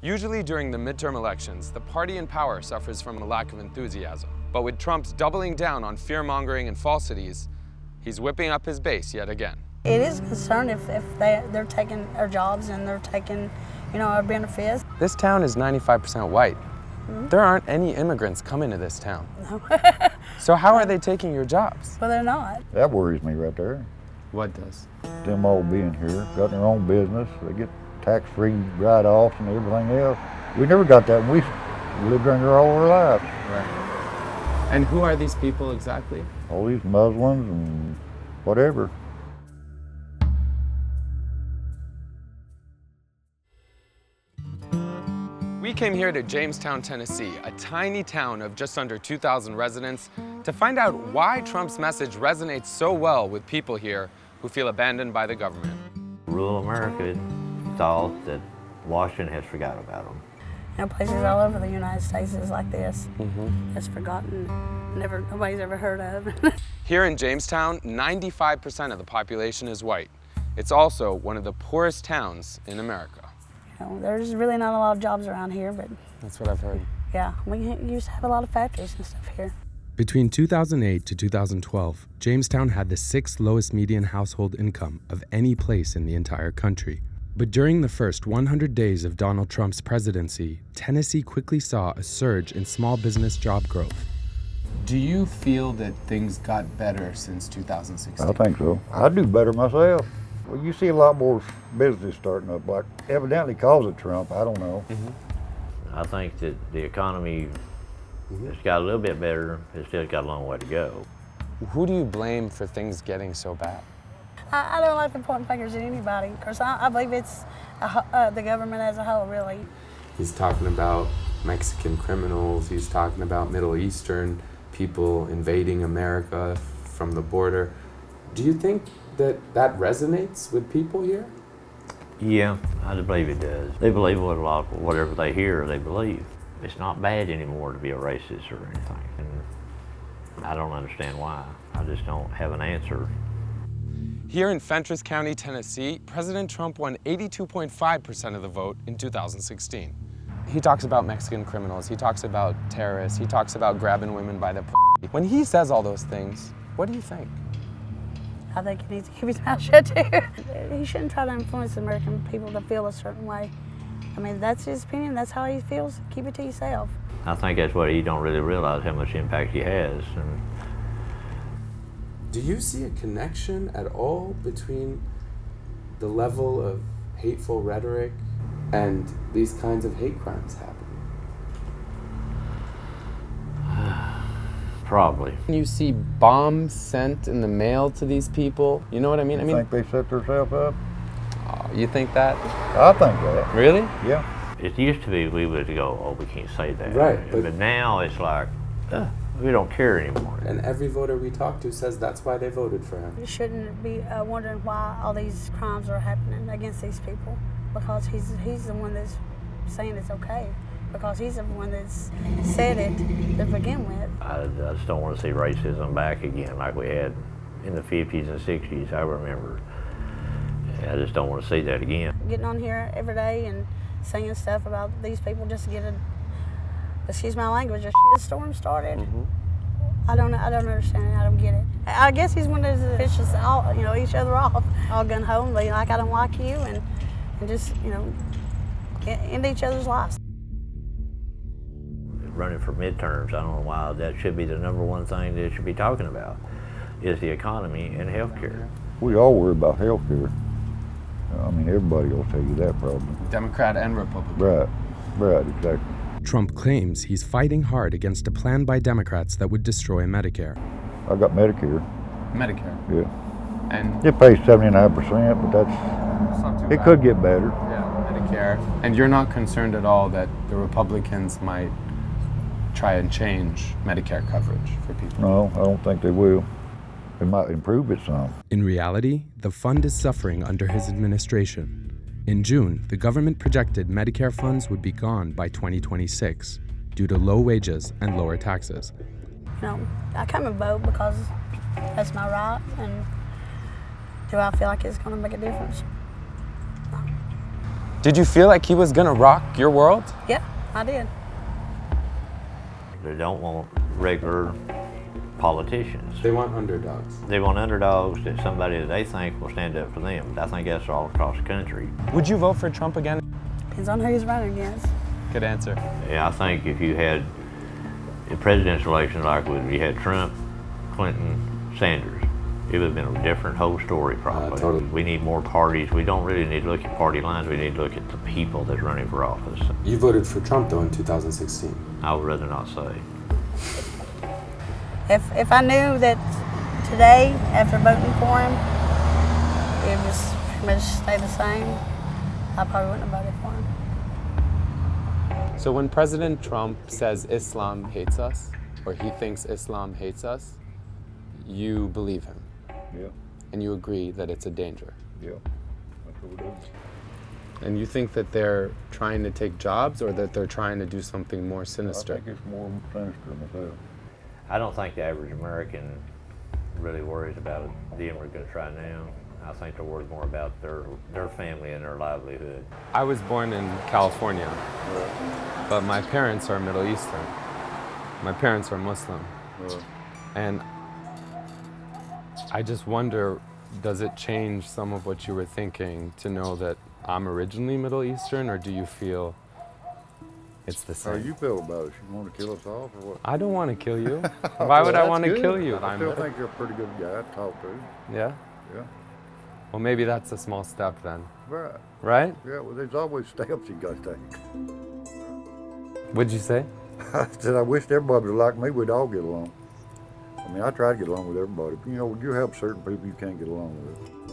Usually during the midterm elections, the party in power suffers from a lack of enthusiasm. But with Trump's doubling down on fear-mongering and falsities, he's whipping up his base yet again. It is a concern if they're taking our jobs and they're taking, our benefits. This town is 95% white. There aren't any immigrants coming to this town. No. So how are they taking your jobs? Well, they're not. That worries me right there. What does? Them all being here, got their own business, they get tax-free write-offs and everything else. We never got that when we lived here all our lives. Right. And who are these people exactly? All these Muslims and whatever. We came here to Jamestown, Tennessee, a tiny town of just under 2,000 residents, to find out why Trump's message resonates so well with people here who feel abandoned by the government. Rural America thought that Washington has forgot about them. Places all over the United States is like this. It's forgotten, nobody's ever heard of. Here in Jamestown, 95% of the population is white. It's also one of the poorest towns in America. There's really not a lot of jobs around here, but that's what I've heard. Yeah, we used to have a lot of factories and stuff here. Between 2008 to 2012, Jamestown had the 6th lowest median household income of any place in the entire country. But during the first 100 days of Donald Trump's presidency, Tennessee quickly saw a surge in small business job growth. Do you feel that things got better since 2016? I think so. I do better myself. Well, you see a lot more business starting up, like evidently because of Trump, I don't know. I think that the economy has got a little bit better, it's still got a long way to go. Who do you blame for things getting so bad? I don't like to point fingers at anybody. Of course, I believe it's the government as a whole, really. He's talking about Mexican criminals, he's talking about Middle Eastern people invading America from the border. Do you think that resonates with people here? Yeah, I believe it does. They believe whatever they hear, they believe. It's not bad anymore to be a racist or anything, and I don't understand why. I just don't have an answer. Here in Fentress County, Tennessee, President Trump won 82.5% of the vote in 2016. He talks about Mexican criminals, he talks about terrorists, he talks about grabbing women by the p***. When he says all those things, what do you think? I think he needs to keep his mouth shut too. He shouldn't try to influence the American people to feel a certain way. I mean, that's his opinion, that's how he feels. Keep it to yourself. I think that's what he don't really realize, how much impact he has. Do you see a connection at all between the level of hateful rhetoric and these kinds of hate crimes happening? Probably. You see bombs sent in the mail to these people, you know what I mean? I think they set themselves up. Oh, you think that? I think that. Really? Yeah. It used to be we would go, oh, we can't say that. Right. But now it's like, we don't care anymore. And every voter we talk to says that's why they voted for him. You shouldn't be wondering why all these crimes are happening against these people, because he's the one that's saying it's okay, because he's the one that's said it to begin with. I just don't want to see racism back again like we had in the 50s and 60s, I remember. I just don't want to see that again. Getting on here every day and singing stuff about these people just to get excuse my language, a shitstorm started. I don't understand it. I don't get it. I guess he's one of those fishes, all each other off, all gun ho and be like, I don't like you, and just end each other's lives. Running for midterms, I don't know why that should be the number one thing they should be talking about, is the economy and health care. We all worry about health care. I mean, everybody will tell you that problem. Democrat and Republican. Right, exactly. Trump claims he's fighting hard against a plan by Democrats that would destroy Medicare. I got Medicare. Medicare? Yeah. And it pays 79%, but it could get better. Yeah, Medicare. And you're not concerned at all that the Republicans might try and change Medicare coverage for people? No, I don't think they will. It might improve it some. In reality, the fund is suffering under his administration. In June, the government projected Medicare funds would be gone by 2026 due to low wages and lower taxes. I come and vote because that's my right, and do I feel like it's going to make a difference? Did you feel like he was gonna rock your world? Yeah, I did. They don't want regular politicians. They want underdogs. They want underdogs, that somebody that they think will stand up for them. I think that's all across the country. Would you vote for Trump again? Depends on who he's running against. Good answer. Yeah, I think if you had a presidential election like you had Trump, Clinton, Sanders, it would have been a different whole story probably. Totally. We need more parties. We don't really need to look at party lines. We need to look at the people that's running for office. You voted for Trump though in 2016. I would rather not say. If I knew that today, after voting for him, it was pretty much stay the same, I probably wouldn't have voted for him. So when President Trump says Islam hates us, or he thinks Islam hates us, you believe him, Yeah, and you agree that it's a danger. yeah. That's what we do. And you think that they're trying to take jobs, or that they're trying to do something more I sinister? think it's more sinister myself. I don't think the average American really worries about the immigrants right now. I think they're worried more about their family and their livelihood. I was born in California, but my parents are Middle Eastern. My parents are Muslim. And I just wonder, does it change some of what you were thinking to know that I'm originally Middle Eastern, or do you feel it's the How same? you feel about it? You want to kill us off or what? I don't want to kill you. Why would I Well, want to that's kill good. you? I still think you're a pretty good guy to talk to. Yeah? Yeah. Well, maybe that's a small step then, Right. right? Yeah, well, there's always steps you got to take. What'd you say? I said, I wish everybody was like me. We'd all get along. I mean, I try to get along with everybody. But, you know, you help certain people you can't get along with.